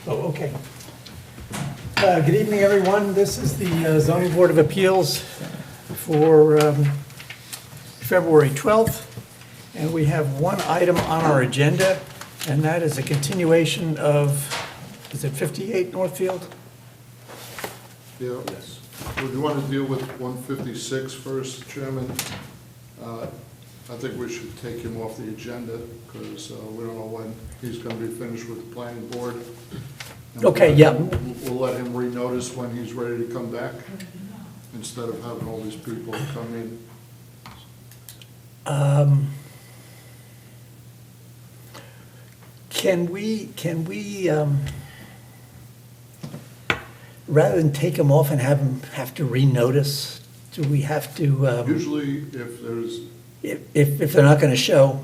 Oh, okay. Good evening, everyone. This is the Zoning Board of Appeals for February 12th. And we have one item on our agenda, and that is a continuation of, is it 58 Northfield? Yeah. Yes. Would you want to deal with 156 first, Chairman? I think we should take him off the agenda because we don't know when he's going to be finished with the planning board. And Okay, yeah. We'll let him renotice when he's ready to come back instead of having all these people come in. Can we, rather than take them off and have to renotice, do we have to, Usually, if there's, if they're not going to show?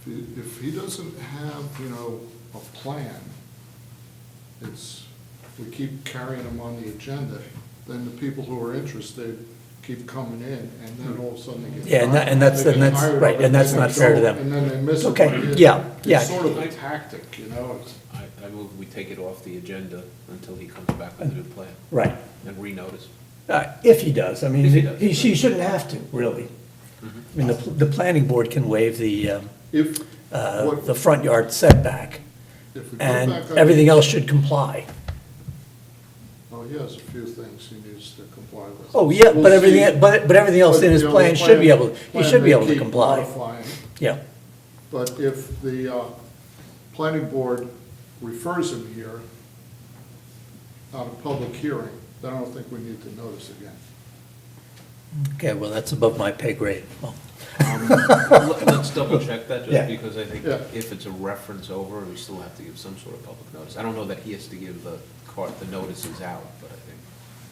if he doesn't have, a plan, we keep carrying him on the agenda, then the people who are interested keep coming in, and then all of a sudden they get. Yeah, and tired. that's They get right, tired of it, and that's they not show fair to up, them. And then they miss it. Okay, But yeah, yeah. It's sort of a tactic, It's- I move we take it off the agenda until he comes back with a new plan Right. and renotice. If he does, I mean, If he does. he shouldn't have to, really. I mean, the planning board can waive the If, what, front yard setback, if we come and back on. everything else should comply. Oh, he has a few things he needs to comply with. Oh, yeah, We'll but see. everything, but everything else in his But, plan the should be able, he plan should be may able to keep comply. modifying. Yeah, But if the planning board refers him here on a public hearing, then I don't think we need to notice again. okay, well, that's above my pay grade. Well, Let's double check that, Yeah. just because I think Yeah. if it's a reference over, we still have to give some sort of public notice. I don't know that he has to give the notices out, but I think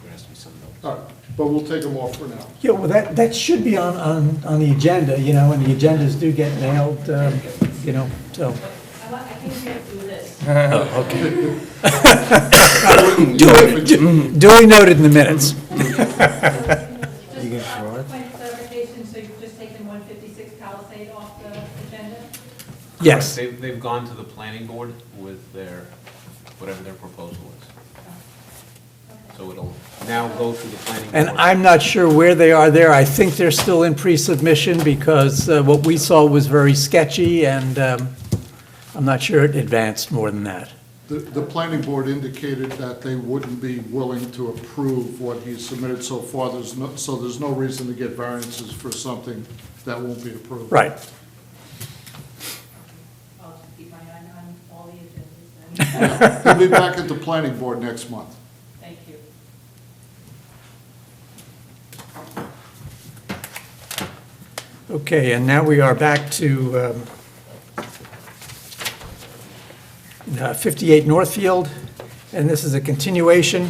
there has to be some notice. All right, but we'll take him off for now. Yeah, well, that should be on the agenda, and the agendas do get nailed, so. I think we have to do this. Oh, okay. Duly noted in the minutes. Just for point of clarification, so you've just taken 156 Palisade off the agenda? Yes. They've gone to the planning board with whatever their proposal is. So it'll now go to the planning board. And I'm not sure where they are there. I think they're still in pre-submission because what we saw was very sketchy, and I'm not sure it advanced more than that. The planning board indicated that they wouldn't be willing to approve what he's submitted so far. So there's no reason to get variances for something that won't be approved. Right. I'll just keep my eye on all the agendas then. He'll be back at the planning board next month. Thank you. Okay, and now we are back to 58 Northfield, and this is a continuation.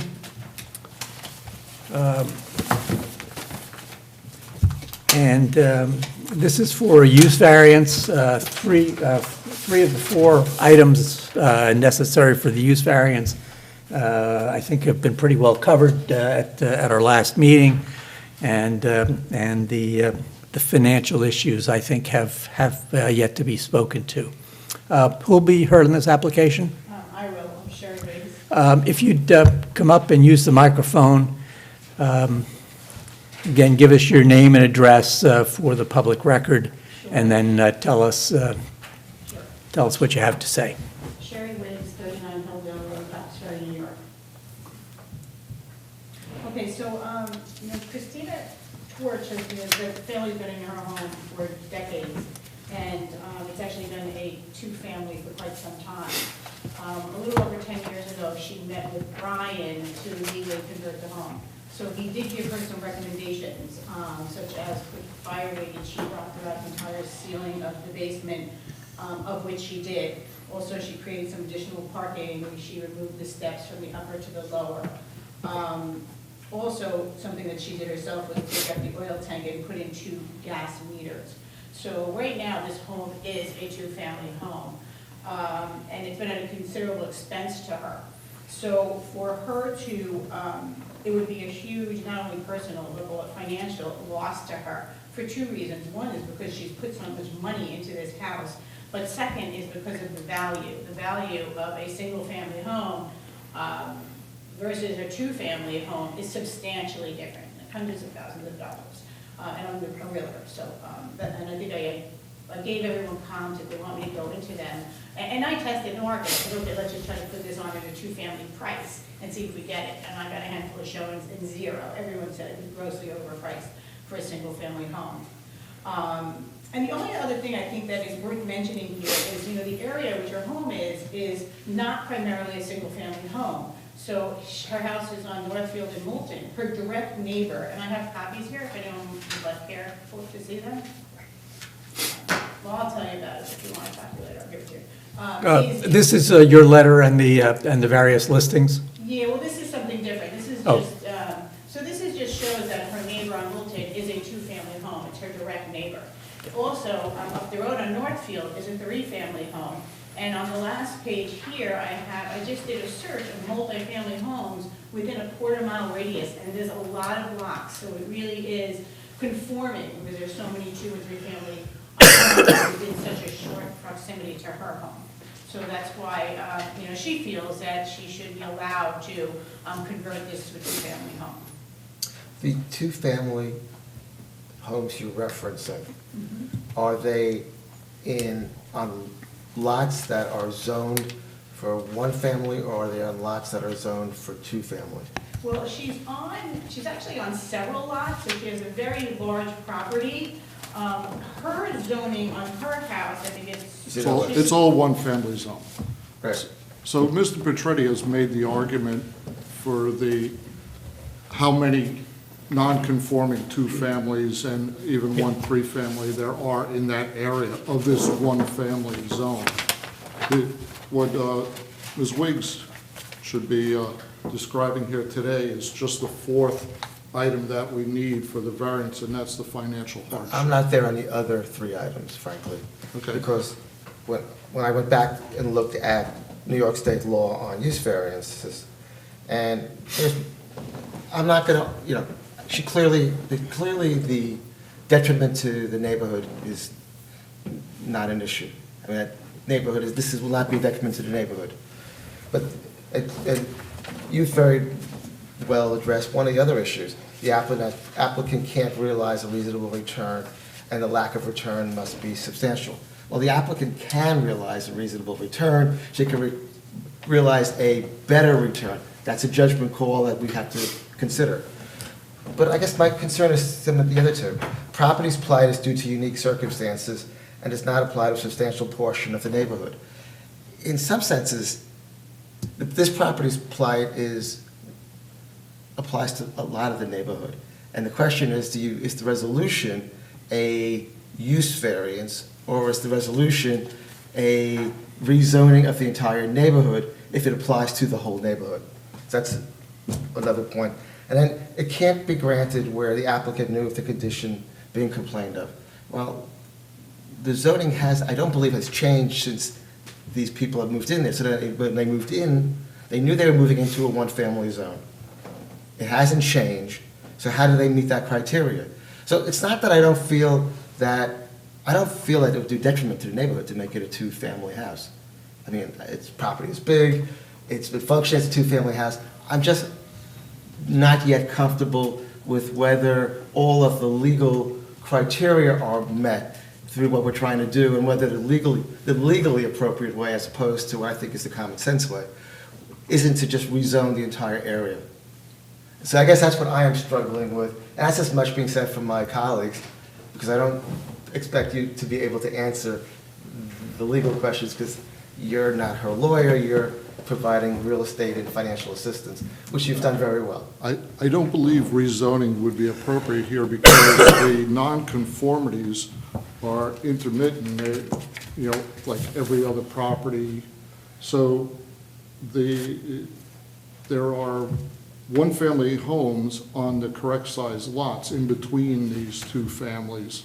And this is for a use variance. Three of the four items necessary for the use variance, I think, have been pretty well covered at our last meeting, and the financial issues, I think, have yet to be spoken to. Who'll be heard in this application? I will, I'm Sherry Riggs. If you'd come up and use the microphone, again, give us your name and address for the public record, and then tell us what you have to say. Sherry Riggs, 39 Hilldale Road, Foxborough, New York. Okay, so, Christina Torch has been, the family's been in her home for decades, and it's actually been a two-family for quite some time. A little over 10 years ago, she met with Brian to legally convert the home. So he did give her some recommendations, such as put fire rated sheetrock throughout the entire ceiling of the basement, of which she did. Also, she created some additional parking, where she removed the steps from the upper to the lower. Also, something that she did herself was take out the oil tank and put in 2 gas meters. So right now, this home is a two-family home, and it's been at a considerable expense to her. So for her to, it would be a huge, not only personal, but financial loss to her for 2 reasons. One is because she's put so much money into this house, But second is because of the value of a single-family home versus a two-family home is substantially different, like hundreds of thousands of dollars. And I'm a realtor, so, and I think I gave everyone comms if they want me to go into them. And I tested the market, I said, okay, let's just try to put this on at a two-family price and see if we get it. And I got a handful of showings and zero. Everyone said it was grossly overpriced for a single-family home. And the only other thing I think that is worth mentioning here is, the area which her home is not primarily a single-family home. So her house is on Northfield and Moulton. Her direct neighbor, and I have copies here if anyone would like care to see them. Well, I'll tell you about it if you want a copy later. I'll give it to you. This is your letter and the various listings? Yeah, well, this is something different. This is Oh. just, so this is just shows that her neighbor on Moulton is a two-family home. It's her direct neighbor. Also, up the road on Northfield is a three-family home. And on the last page here, I just did a search of multifamily homes within a quarter-mile radius, and there's a lot of blocks. So it really is conforming, because there's so many two- and three-family homes within such a short proximity to her home. So that's why, she feels that she should be allowed to convert this to a two-family home. The two-family homes you're referencing, are they on lots that are zoned for one family, or are they on lots that are zoned for two families? Well, she's actually on several lots, so she has a very large property. Her zoning on her house, I think It's all one-family zone. Right. So Mr. Petretti has made the argument for how many non-conforming two families and even one three-family there are in that area of this one-family zone. What Ms. Wiggs should be describing here today is just the fourth item that we need for the variance, and that's the financial hardship. I'm not there on the other three items, frankly. Okay. Because when I went back and looked at New York State law on use variances, and I'm not gonna, clearly the detriment to the neighborhood is not an issue. I mean, that will not be a detriment to the neighborhood. But you very well addressed one of the other issues. The applicant can't realize a reasonable return, and the lack of return must be substantial. Well, the applicant can realize a reasonable return. She can realize a better return. That's a judgment call that we have to consider. But I guess my concern is similar to the other two. Property's plight is due to unique circumstances and does not apply to a substantial portion of the neighborhood. In some senses, this property's plight applies to a lot of the neighborhood. And the question is, is the resolution a use variance, or is the resolution a rezoning of the entire neighborhood if it applies to the whole neighborhood? So that's another point. And then it can't be granted where the applicant knew of the condition being complained of. Well, the zoning I don't believe has changed since these people have moved in there. So that when they moved in, they knew they were moving into a one-family zone. It hasn't changed, so how do they meet that criteria? So it's not that I don't feel that it would do detriment to the neighborhood to make it a two-family house. I mean, its property is big, it functions as a two-family house. I'm just not yet comfortable with whether all of the legal criteria are met through what we're trying to do, and whether the legally appropriate way, as opposed to what I think is the common sense way, isn't to just rezone the entire area. So I guess that's what I am struggling with. And that's as much being said from my colleagues, because I don't expect you to be able to answer the legal questions, because you're not her lawyer, you're providing real estate and financial assistance, which you've done very well. I don't believe rezoning would be appropriate here because the nonconformities are intermittent, like every other property. So there are one-family homes on the correct size lots in between these two families,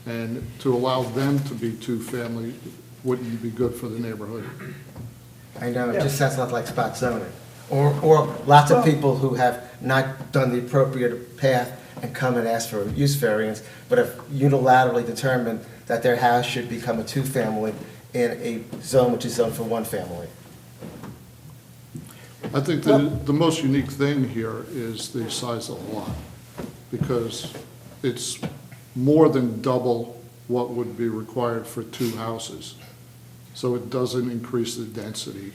and to allow them to be two-family wouldn't be good for the neighborhood. I know, it just sounds a lot like spot zoning. Or lots of people who have not done the appropriate path and come and ask for a use variance, but have unilaterally determined that their house should become a two-family in a zone which is zoned for one family? I think the most unique thing here is the size of the lot, because it's more than double what would be required for two houses. So it doesn't increase the density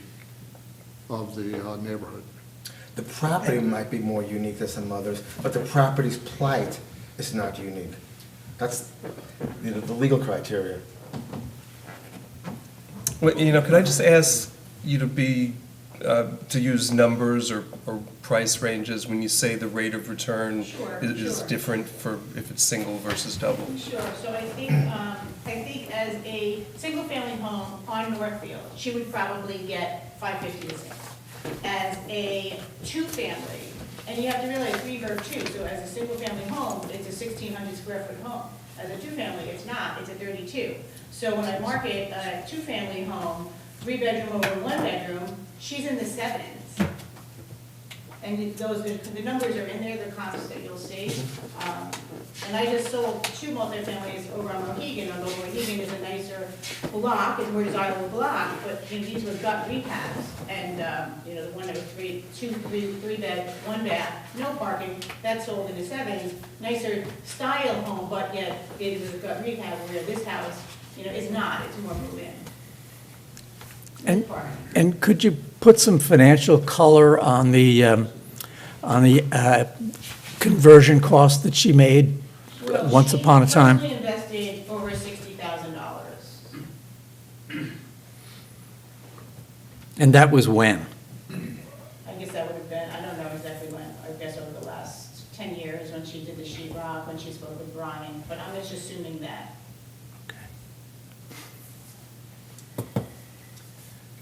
of the neighborhood. The property might be more unique than some others, but the property's plight is not unique. That's the legal criteria. Well, could I just ask you to use numbers or price ranges when you say the rate of return Sure, is sure. different for if it's single versus double? Sure, so I think as a single-family home on Northfield, she would probably get $550 to sale. As a two-family, and you have to realize we are two, so as a single-family home, it's a 1,600 square foot home. As a two-family, it's not, it's a 32. So when I market a two-family home, 3-bedroom over 1-bedroom, she's in the 7s. And the numbers are in there, the comps that you'll see. And I just sold 2 multifamilies over on Mohegan, although Mohegan is a nicer block, it's a more desirable block, but these were gut rehabs. And, the one that was 3-bed, 1-bath, no parking, that sold in the 7s. Nicer style home, but yet it was a gut rehab, where this house, is not, it's more move-in. And could you put some financial color on the conversion cost that she made once upon a time? She personally invested over $60,000. And that was when? I guess that would have been, I don't know exactly when, I guess over the last 10 years, when she did the sheet rock, when she spoke with Brian, but I'm just assuming that.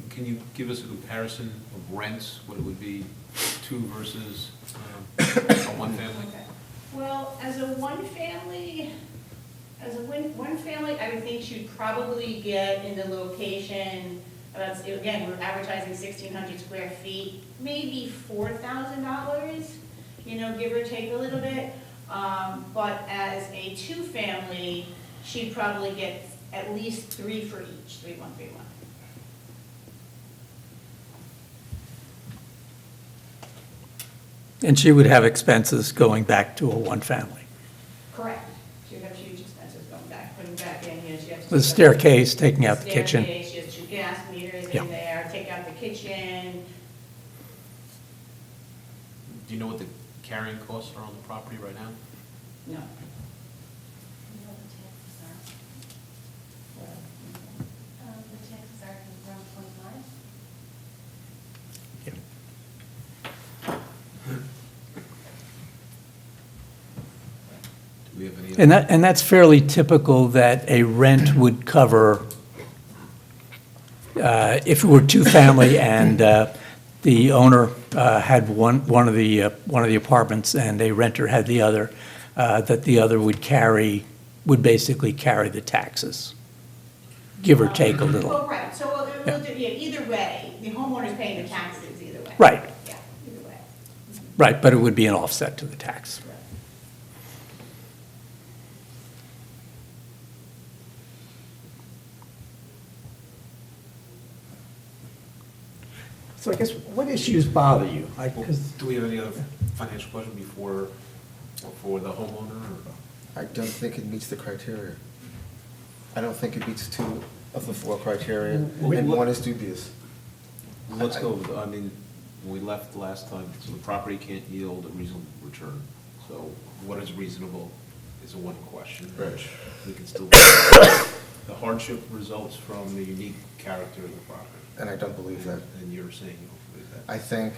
Can you give us a comparison of rents, what it would be, two versus a one-family? Okay. Well, as a one-family, I would think she'd probably get in the location, again, we're advertising 1,600 square feet, maybe $4,000, give or take a little bit. But as a two-family, she'd probably get at least 3 for each, 3,131. And she would have expenses going back to a one-family. Correct. She would have huge expenses going back, putting back in, she has to. The staircase, taking out the kitchen. Staircase, she has 2 gas meters Yeah. in there, take out the kitchen. Do you know what the carrying costs are on the property right now? No. The taxes are around 25. Do we have any? And that's fairly typical that a rent would cover, if it were two-family and the owner had one of the apartments and a renter had the other, that the other would basically carry the taxes, give or take a little. Oh, right, so either way, the homeowner's paying the taxes either way. Right. Yeah, either way. Right, but it would be an offset to the tax. So I guess, what issues bother you? Well, do we have any other financial question before, for the homeowner? Or? I don't think it meets the criteria. I don't think it meets 2 of the 4 criteria, and 1 is dubious. Let's go, I mean, when we left last time, so the property can't yield a reasonable return. So what is reasonable is a one question. Right. We can still, the hardship results from the unique character of the property. And I don't believe that. And you're saying you don't believe that. I think.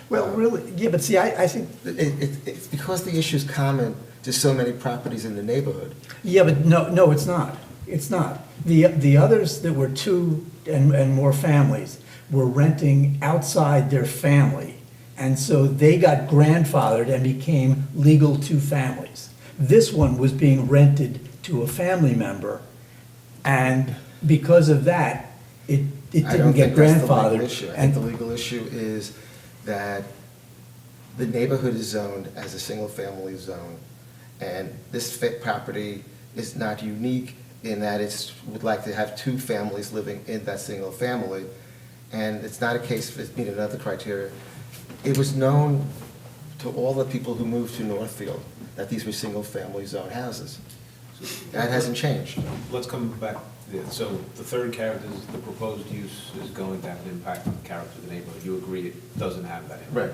Well, really, yeah, but see, I think, It's because the issue's common to so many properties in the neighborhood. yeah, but no, it's not. It's not. The others that were 2 and more families were renting outside their family. And so they got grandfathered and became legal 2 families. This one was being rented to a family member, and because of that, it I don't didn't get think that's the legal grandfathered. issue. I think the legal issue is that the neighborhood is zoned as a single-family zone, and this property is not unique in that it's, would like to have two families living in that single family, and it's not a case of it meeting another criteria. It was known to all the people who moved to Northfield that these were single-family zone houses. That hasn't changed. Let's come back, yeah, so the third character is the proposed use is going to have an impact on the character of the neighborhood. You agree it doesn't have that impact? Right.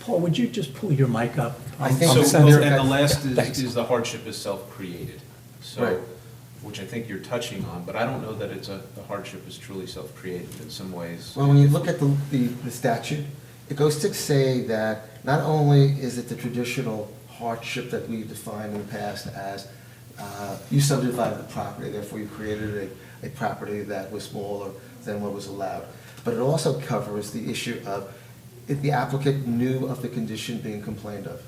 Paul, would you just pull your mic up? I think So, Center- and the last Thanks. is the hardship is self-created. Right. So, which I think you're touching on, but I don't know that the hardship is truly self-created in some ways. Well, when you look at the statute, it goes to say that not only is it the traditional hardship that we defined in the past as you subdivided the property, therefore you created a property that was smaller than what was allowed, but it also covers the issue of if the applicant knew of the condition being complained of.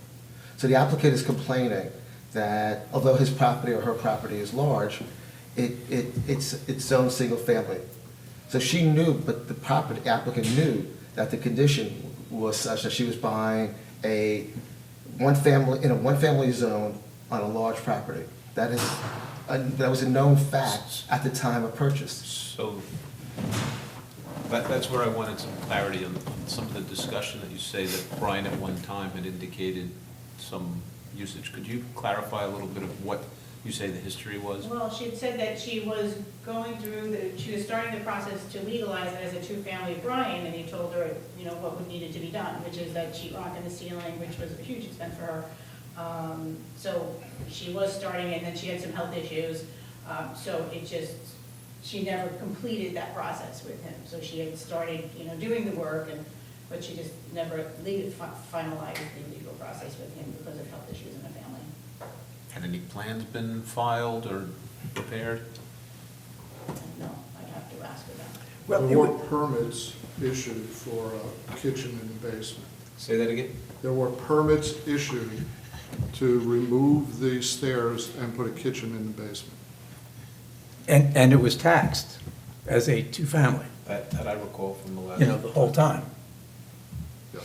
So the applicant is complaining that although his property or her property is large, it's its own single family. So she knew, but the property applicant knew that the condition was such that she was buying a one-family zone on a large property. That was a known fact at the time of purchase. So, that's where I wanted some clarity on some of the discussion that you say that Brian at one time had indicated some usage. Could you clarify a little bit of what you say the history was? Well, she had said that she was going through, she was starting the process to legalize it as a two-family Brian, and he told her, you know, what would needed to be done, which is that she rock in the ceiling, which was a huge expense for her. So she was starting, and then she had some health issues, so it just, she never completed that process with him. So she had started, you know, doing the work, but she just never finalized the legal process with him because of health issues in the family. Had any plans been filed or prepared? No, I'd have to ask her that. Well, There were permits issued for a kitchen in the basement. Say that again? There were permits issued to remove the stairs and put a kitchen in the basement. And it was taxed as a two-family, That I recall from the last. you know, the whole time. Yeah.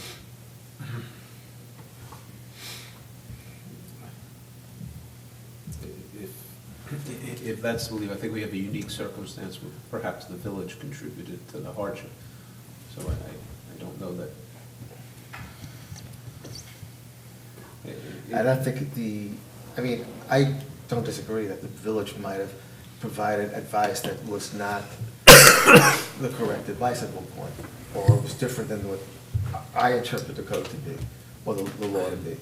If that's the belief, I think we have a unique circumstance where perhaps the village contributed to the hardship. So I don't know that. I don't think I don't disagree that the village might have provided advice that was not the correct advice at one point, or was different than what I interpret the code to be, or the law to be.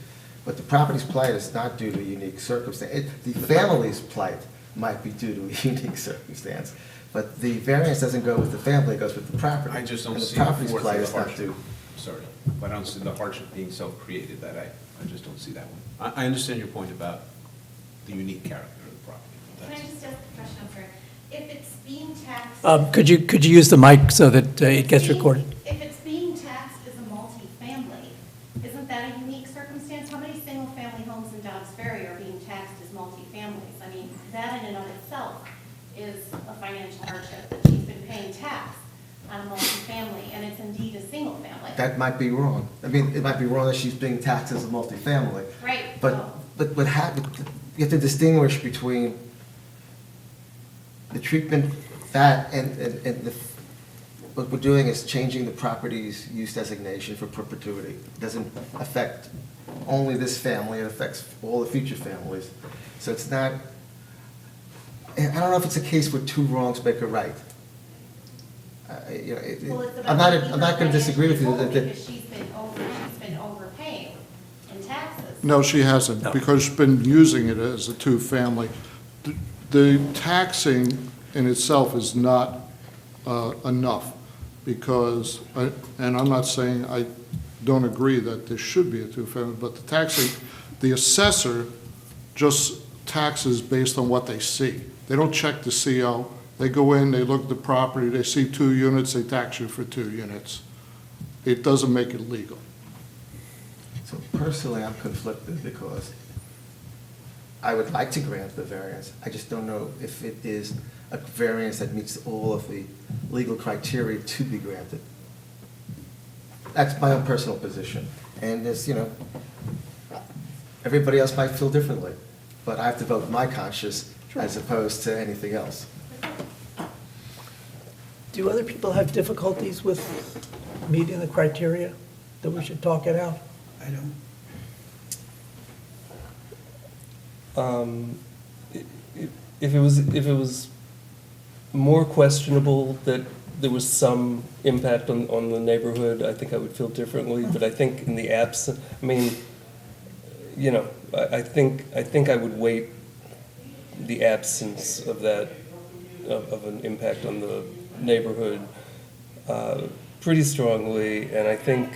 But the property's plight is not due to a unique circumstance. The family's plight might be due to a unique circumstance, but the variance doesn't go with the family, it goes with the property. I just don't And see the property's forth plight of is the not hardship. due. Sorry, but I don't see the hardship being self-created, that I just don't see that one. I understand your point about the unique character of the property. but Can I that's- just ask a question, I'm sorry? If it's being taxed. Could you use the mic so that it gets recorded? If it's being taxed as a multifamily, isn't that a unique circumstance? How many single-family homes in Dobbs Ferry are being taxed as multifamilies? I mean, that in and of itself is a financial hardship, that she's been paying tax on a multifamily, and it's indeed a single family. That might be wrong. I mean, it might be wrong that she's being taxed as a multifamily. Right. But Oh. what happened, you have to distinguish between the treatment, that, and what we're doing is changing the property's use designation for perpetuity. It doesn't affect only this family, it affects all the future families. So it's not, and I don't know if it's a case where two wrongs make a right. Well, it's about I'm not making her going to disagree with you. financially that- whole Because she's been overpaying in taxes. No, she hasn't, No. because she's been using it as a two-family. The taxing in itself is not enough, because, and I'm not saying I don't agree that there should be a two-family, but the taxing, the assessor just taxes based on what they see. They don't check the CO. They go in, they look at the property, they see 2 units, they tax you for 2 units. It doesn't make it legal. So personally, I'm conflicted because I would like to grant the variance. I just don't know if it is a variance that meets all of the legal criteria to be granted. That's my own personal position. And it's, everybody else might feel differently. But I have to vote my conscience as opposed to anything else. Do other people have difficulties with meeting the criteria that we should talk it out? I don't. If it was more questionable that there was some impact on the neighborhood, I think I would feel differently, but I think in the absence, I mean, you know, I think I would weight the absence of that, of an impact on the neighborhood pretty strongly, and I think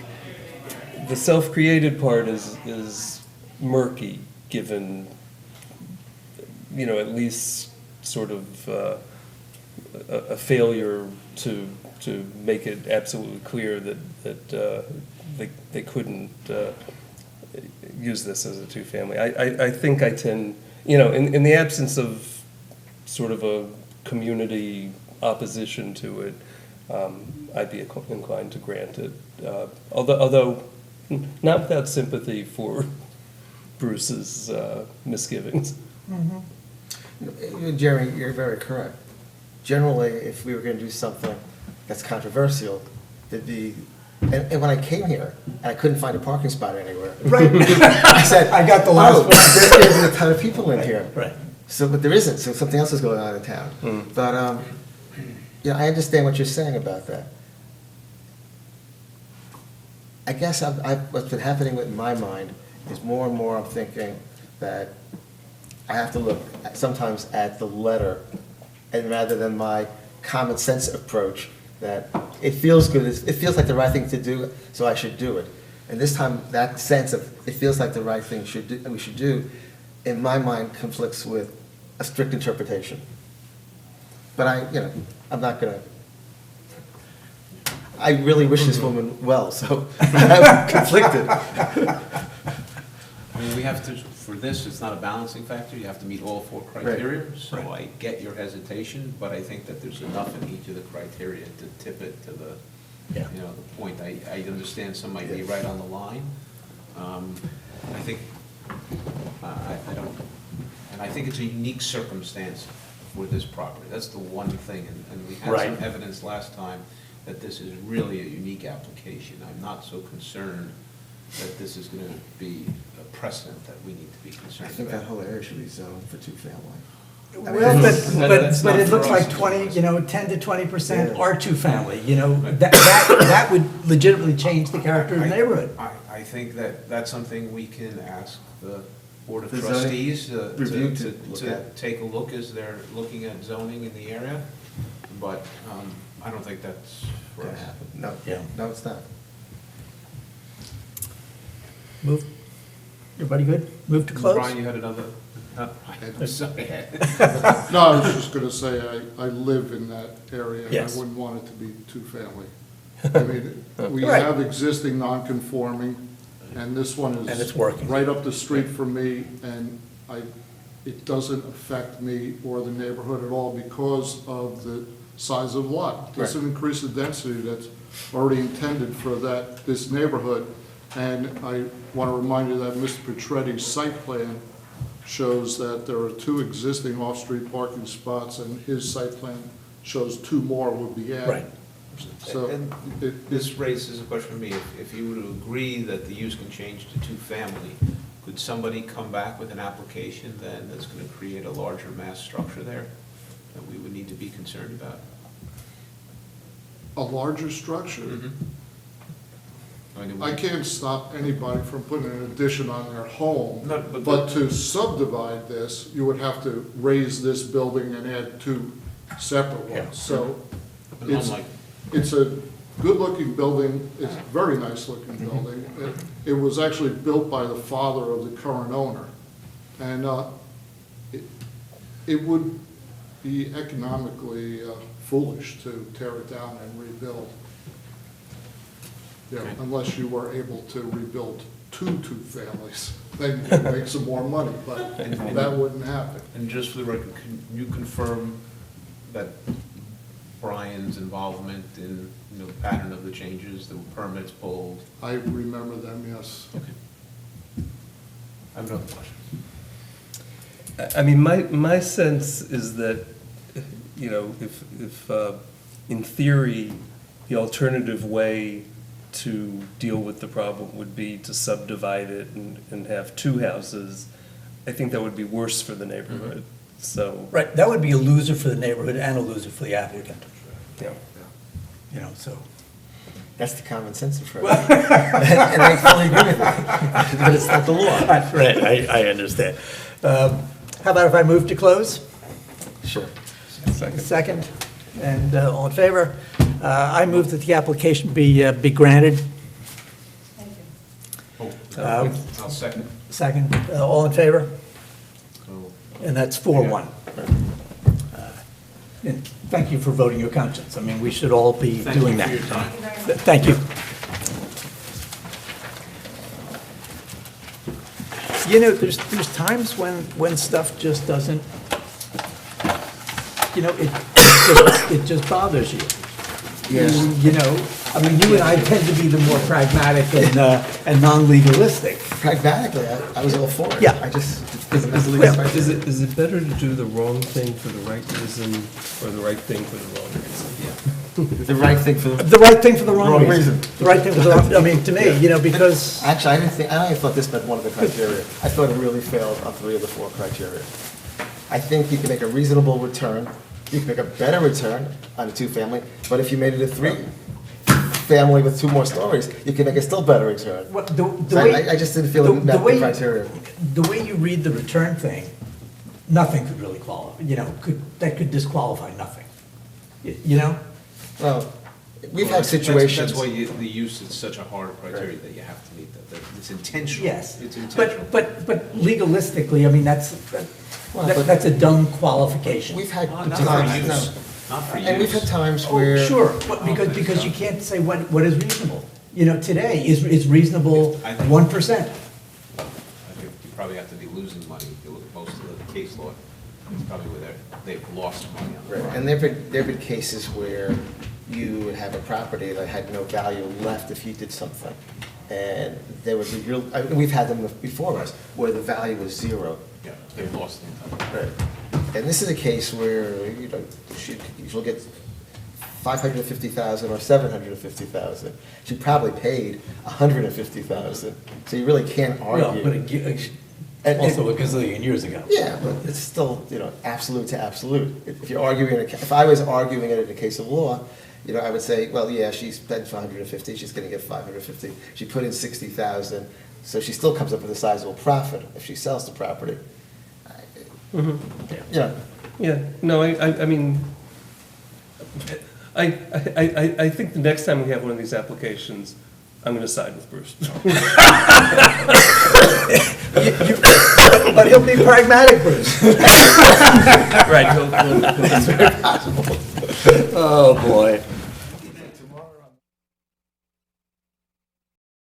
the self-created part is murky, given, you know, at least sort of a failure to make it absolutely clear that they couldn't use this as a two-family. I think I tend, you know, in the absence of sort of a community opposition to it, I'd be inclined to grant it. Although not without sympathy for Bruce's misgivings. Jerry, you're very correct. Generally, if we were going to do something that's controversial, it'd be, and when I came here, I couldn't find a parking spot anywhere. Right. I said, I got the last "Oh, one." there's going to be a ton of people in here. Right. So, but there isn't, so something else is going on in town. But, yeah, I understand what you're saying about that. I guess what's been happening in my mind is more and more I'm thinking that I have to look sometimes at the letter, and rather than my common sense approach, that it feels good, it feels like the right thing to do, so I should do it. And this time, that sense of it feels like the right thing we should do, in my mind, conflicts with a strict interpretation. But I'm not gonna. I really wish this woman well, so I'm conflicted. I mean, we have to, for this, it's not a balancing factor, you have to meet all four criteria. So Right. I get your hesitation, but I think that there's enough in each of the criteria to tip it to the, Yeah. you know, the point. I understand some might be Yes. right on the line. I think, I don't, and I think it's a unique circumstance for this property. That's the one thing, and we had some Right. evidence last time that this is really a unique application. I'm not so concerned that this is going to be a precedent that we need to be I concerned think that about. whole area should be zoned for two-family. Well, That's but not it for looks us like to 20, discuss. 10 to 20% Yeah. are two-family, that would legitimately change the character of the neighborhood. I think that that's something we can ask the Board of The zoning Trustees review to look to at. take a look as they're looking at zoning in the area, but I don't think that's for Gonna us. happen. No, Yeah. no, it's not. Move, everybody good? Move to close? Brian, you had another, I'm sorry. No, I was just gonna say, I live in that area, and I Yes. wouldn't want it to be two-family. I mean, we Right. have existing non-conforming, and this one is. And it's working. Right up the street from me, and it doesn't affect me or the neighborhood at all because of the size of the lot. It doesn't increase the density that's already intended for this neighborhood. And I want to remind you that Mr. Petretti's site plan shows that there are 2 existing off-street parking spots, and his site plan shows 2 more would be added. Right. So And this, this raises a question for me, if you were to agree that the use can change to two-family, could somebody come back with an application then that's going to create a larger mass structure there that we would need to be concerned about? a larger structure, I mean, I can't stop anybody from putting an addition on their home. No, but- But to subdivide this, you would have to raise this building and add 2 separate Yeah. ones. So But it's, unlike- it's a good-looking building, it's a very nice-looking building. It was actually built by the father of the current owner. And it would be economically foolish to tear it down and rebuild. Yeah, Okay. unless you were able to rebuild two-families, then you could make some more money, but that wouldn't happen. And just for the record, can you confirm that Brian's involvement in, the pattern of the changes, the permits pulled? I remember them, yes. Okay. I have no other questions. I mean, my sense is that, you know, if in theory, the alternative way to deal with the problem would be to subdivide it and have two houses, I think that would be worse for the neighborhood, so. Right, that would be a loser for the neighborhood and a loser for the applicant, Yeah. you know, so. That's the common sense approach. And I fully agree with it, but it's not the law. Right, I understand. How about if I move to close? Sure. Second, and all in favor? I move that the application be granted. Thank you. I'll second. Second, all in favor? And that's 4-1. And thank you for voting your conscience. I mean, we should all be doing that. Thank you for your time. Thank you. You know, there's times when stuff just doesn't, you know, it just bothers you. Yes. You know, I mean, you and I tend to be the more pragmatic and non-legalistic. Pragmatically, I was all for it. Yeah. I just, it doesn't Well, legally Is it better to do the wrong thing for the right reason, or the right thing for the wrong reason? the right thing for the. The right thing for the wrong Wrong reason. reason. The right thing for the wrong, I mean, to me, you know, because, Actually, I don't even thought this met one of the criteria. I thought it really failed on 3 of the 4 criteria. I think you can make a reasonable return, you can make a better return on a 2-family, but if you made it a 3-family with 2 more stories, you can make a still better return. what, the So way. I just didn't feel it met the criteria. The way you read the return thing, nothing could really qualify, you know, that could disqualify nothing. You know? Well, we've Well, had that's- situations. That's why the use is such a hard criteria, that you have to meet that it's intentional. Yes. It's intentional. But legalistically, I mean, that's a dumb qualification. We've had Not for times, use, no. not for use. And we've had times Oh, where. sure, but because you can't say what is reasonable. You know, today, is reasonable I think- 1%. I think you probably have to be losing money if you look at most of the case law. It's probably where they've lost money on the Right, property. and there've been cases where you would have a property that had no value left if you did something. And there would be real, I mean, we've had them before us, where the value was 0. Yeah, they've lost the entire. Right. And this is a case where, you know, she'll get 550,000 or 750,000. She probably paid 150,000, so you really can't Well, but argue. also a gazillion years ago. Yeah, but it's still, you know, absolute to absolute. If you're arguing, if I was arguing it in a case of law, you know, I would say, well, yeah, she spent 550, she's gonna get 550. She put in 60,000, so she still comes up with a sizable profit if she sells the property. You know, Yeah, no, I mean, I think the next time we have one of these applications, I'm gonna side with Bruce. But he'll be pragmatic, Bruce. Right, Oh, boy.